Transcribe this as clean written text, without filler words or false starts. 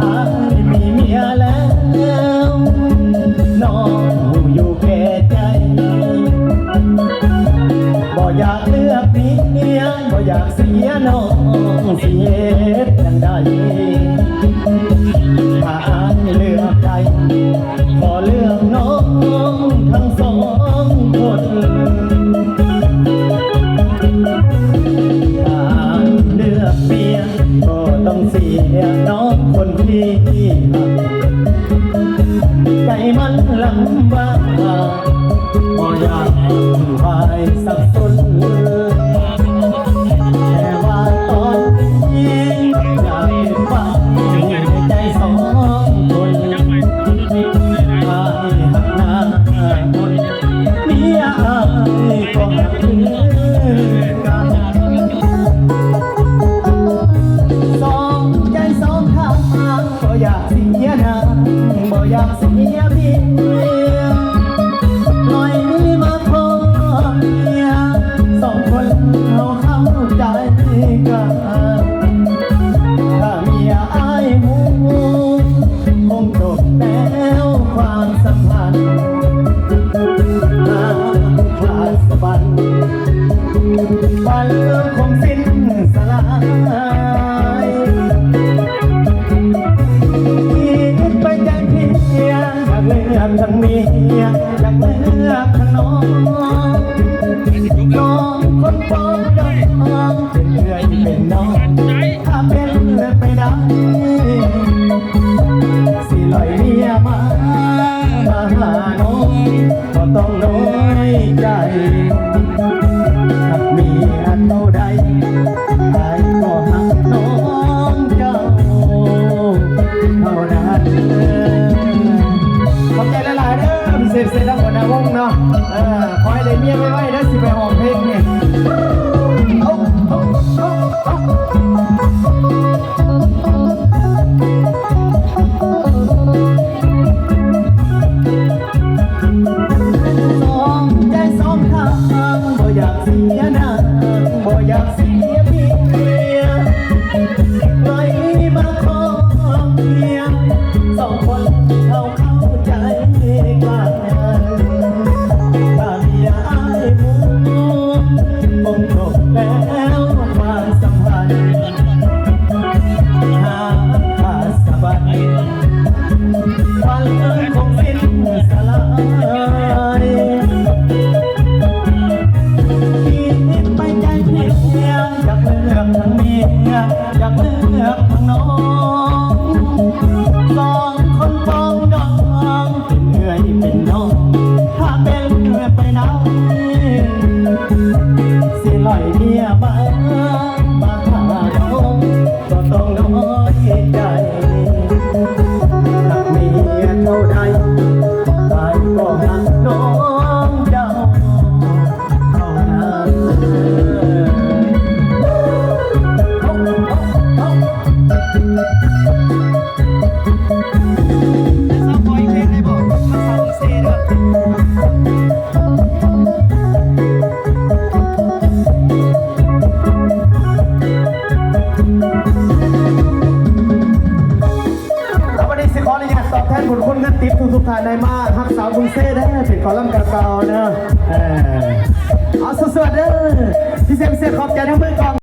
อายมีเมียแล้วน้องอยู่แก่ใจบ่อยากเลือกเมียบ่อยากเสียน้องเสียจังใดถ้าอายเลือกใจขอเลือกน้องทั้งสองคนถ้าเลือกเมียก็ต้องเสียน้องคนที่ใจมันลำบากบ่อยากไปสับสนแต่ว่าตอนนี้อยากฟังใจสองคนอายหักหน้าคนเมียอายก็หักคือกันสองใจสองทางบ่อยากเสียหน้าบ่อยากเสียเมียปล่อยมาพอเมียสองคนเราเข้าใจกันถ้าเมียอายหูคงจบแล้วความสัมพันธ์ขาดสะบันวันคงสิ้นสลายคิดไปใจเพียงอยากเลือกทั้งเมียอยากเลือกทั้งน้องน้องคนโปรดน้องเป็นเพื่อนเป็นน้องถ้าเป็นไปได้สิลอยเมียมาหาน้องก็ต้องน้อยใจถ้าเมียเท่าใดอายก็หักน้องเจ้าเท่านั้นขอบใจหลายๆเด้อเสร็จทั้งหมดนะวงเนาะขอให้ได้เมียไว้ๆนะสิไปห้องเพลงเนี่ยสองใจสองทางบ่อยากเสียหน้าบ่อยากเสียเมียปล่อยมาขอเมียสองคนเข้าใจกันถ้าเมียอายหูคงจบแล้วความสัมพันธ์หาขาดสะบัดวันคงสิ้นสลายคิดไปใจเพียงอยากเลือกทั้งเมียอยากเลือกทั้งน้องสองคนปองดองเป็นเงื่อยเป็นน้องถ้าเป็นเงื่อไปไหนสิลอยเมียมาหาน้องก็ต้องน้อยใจหากเมียเท่าใดอายก็หักน้องเจ้าเท่านั้นตอบแทนบุญคุณเงินติ๊บทุกท่านได้มาฮักสาวบุญเซ่ได้เป็นคอลัมน์เก่าๆเนอะเอาสวัสดีพี่เซมเซ่ขอบใจทั้งมือกอง